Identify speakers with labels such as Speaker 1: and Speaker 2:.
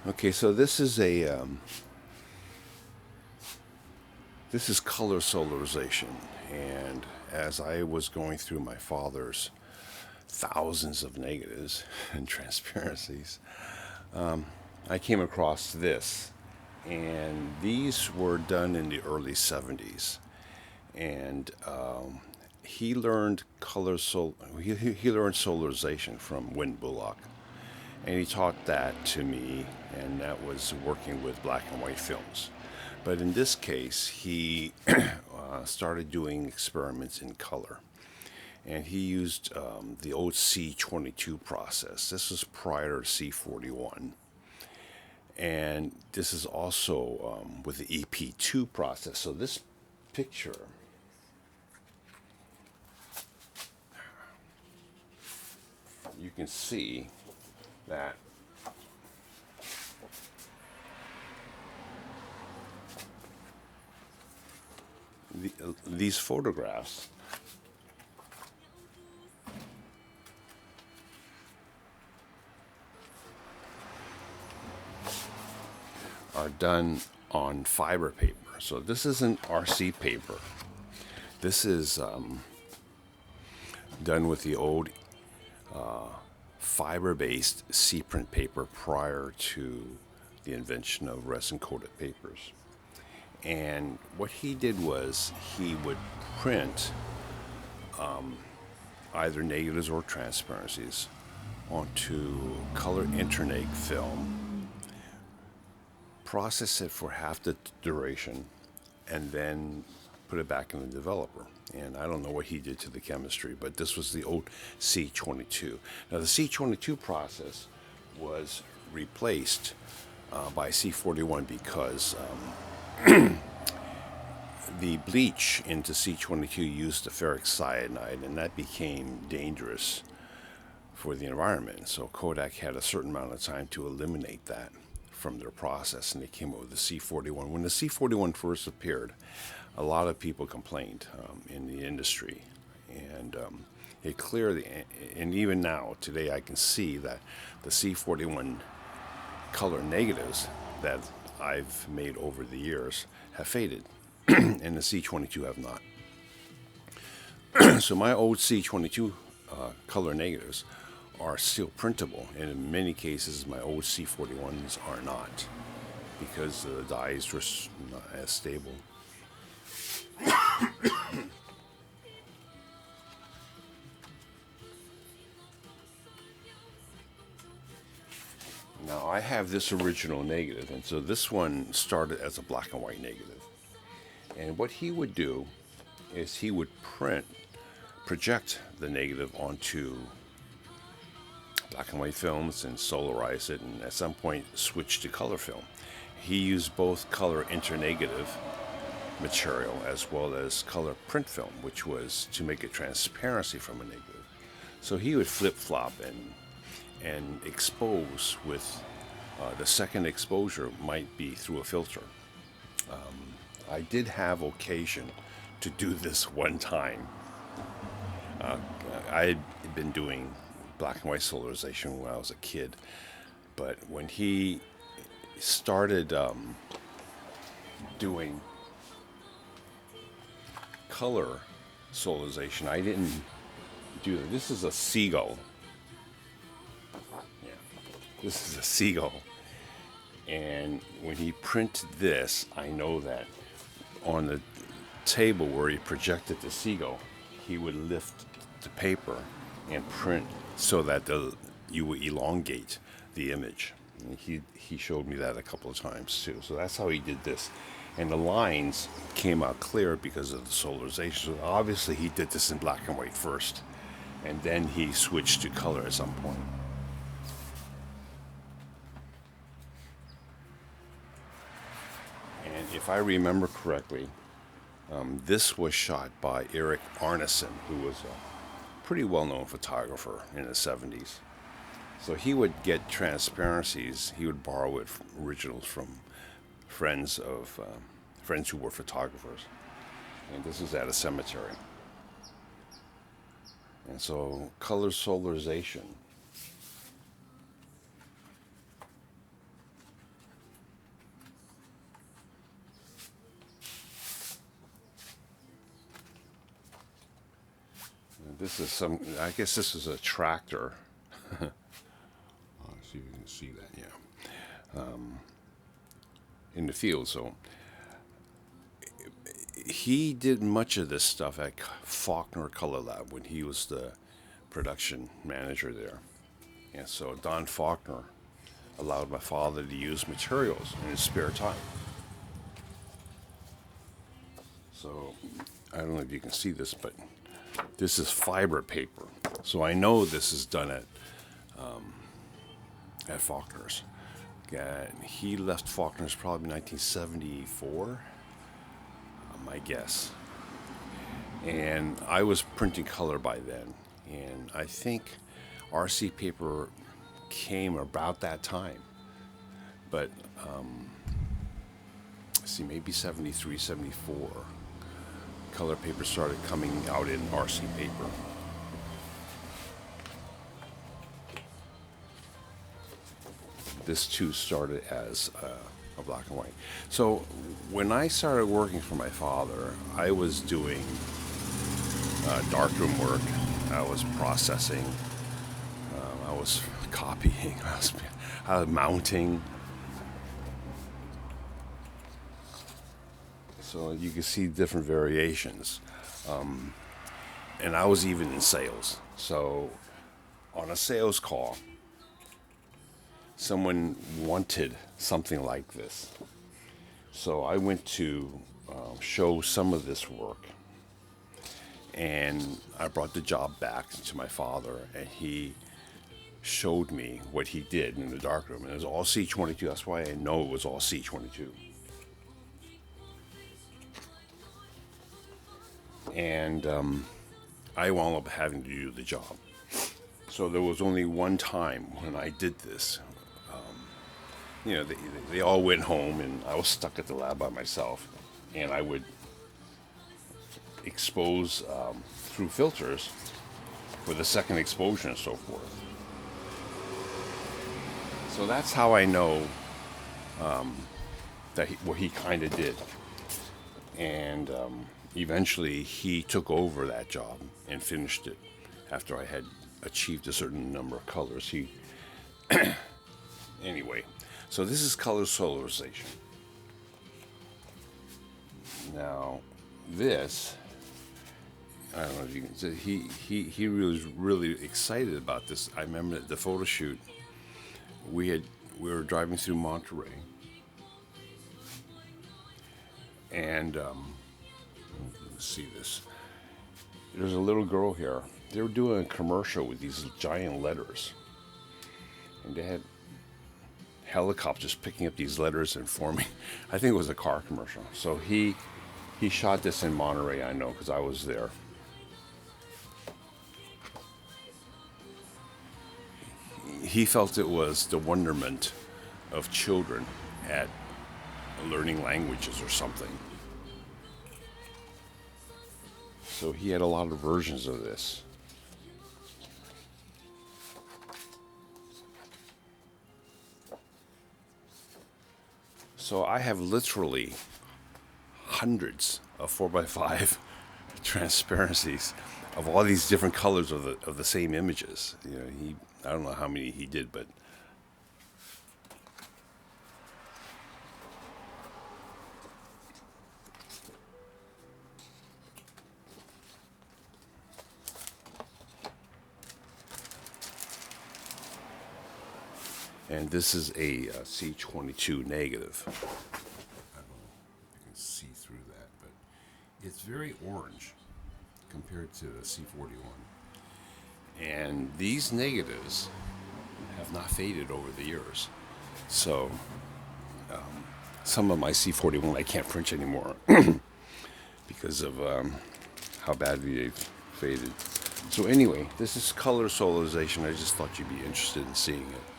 Speaker 1: Okay, so this is color solarization, and as I was going through my father's thousands of negatives and transparencies, I came across this, and these were done in the early '70s, and he learned he learned solarization from Win Bullock, and he taught that to me, and that was working with black and white films. But in this case, he started doing experiments in color, and he used the old C22 process. This was prior to C41, and this is also with the EP2 process. So this picture, you can see that these photographs are done on fiber paper. So this isn't RC paper. This is done with the old fiber-based C-print paper prior to the invention of resin-coated papers. And what he did was he would print either negatives or transparencies onto color interneg film, process it for half the duration, and then put it back in the developer. And I don't know what he did to the chemistry, but this was the old C22. Now, the C22 process was replaced by C41 because the bleach into C22 used the ferric cyanide, and that became dangerous for the environment. So Kodak had a certain amount of time to eliminate that from their process, and they came up with the C41. When the C41 first appeared, a lot of people complained in the industry, and it clearly, and even now, today, I can see that the C41 color negatives that I've made over the years have faded, and the C22 have not. So my old C22 color negatives are still printable, and in many cases, my old C41s are not because the dyes were not as stable. Now I have this original negative, and so this one started as a black and white negative. And what he would do is he would project the negative onto black and white films and solarize it, and at some point switch to color film. He used both color internegative material as well as color print film, which was to make a transparency from a negative. So he would flip flop and expose with the second exposure might be through a filter. I did have occasion to do this one time. I had been doing black and white solarization when I was a kid, but when he started doing color solarization, I didn't do that. This is a seagull. Yeah, this is a seagull. And when he printed this, I know that on the table where he projected the seagull, he would lift the paper and print so that you would elongate the image. And he showed me that a couple of times too. So that's how he did this. And the lines came out clear because of the solarization. So obviously he did this in black and white first, and then he switched to color at some point. And if I remember correctly, this was shot by Eric Arneson, who was a pretty well-known photographer in the '70s. So he would get transparencies. He would borrow it from originals from friends who were photographers. And this is at a cemetery. And so color solarization This is some, I guess this is a tractor. See if you can see that, yeah. In the field, so he did much of this stuff at Faulkner Color Lab when he was the production manager there. And so Don Faulkner allowed my father to use materials in his spare time. So I don't know if you can see this, but this is fiber paper. So I know this is done at Faulkner's. He left Faulkner's probably 1974, my guess. And I was printing color by then. And I think RC paper came about that time. But, see, maybe 73, 74. Color paper started coming out in RC paper. This too started as a black and white. So when I started working for my father, I was doing darkroom work. I was processing. I was copying. I was mounting. So you can see different variations. And I was even in sales. So on a sales call, someone wanted something like this. So I went to show some of this work. And I brought the job back to my father, and he showed me what he did in the darkroom. And it was all C22. That's why I know it was all C22. And I wound up having to do the job. So there was only one time when I did this. They all went home, and I was stuck at the lab by myself. And I would expose through filters for the second exposure and so forth. So that's how I know what he kind of did. And eventually he took over that job and finished it after I had achieved a certain number of colors. Anyway, so this is color solarization. Now, this, I don't know if you can see, he was really excited about this. I remember at the photo shoot, we were driving through Monterey, and let's see this. There's a little girl here. They were doing a commercial with these giant letters, and they had helicopters picking up these letters and forming. I think it was a car commercial. So he shot this in Monterey, I know, because I was there. He felt it was the wonderment of children at learning languages or something. So he had a lot of versions of this. So I have literally hundreds of 4x5 transparencies of all these different colors of the same images. I don't know how many he did, but and this is a C22 negative. I don't know if you can see through that, but it's very orange compared to a C41. And these negatives have not faded over the years. So some of my C41 I can't print anymore because of how badly they've faded. So anyway, this is color solarization. I just thought you'd be interested in seeing it.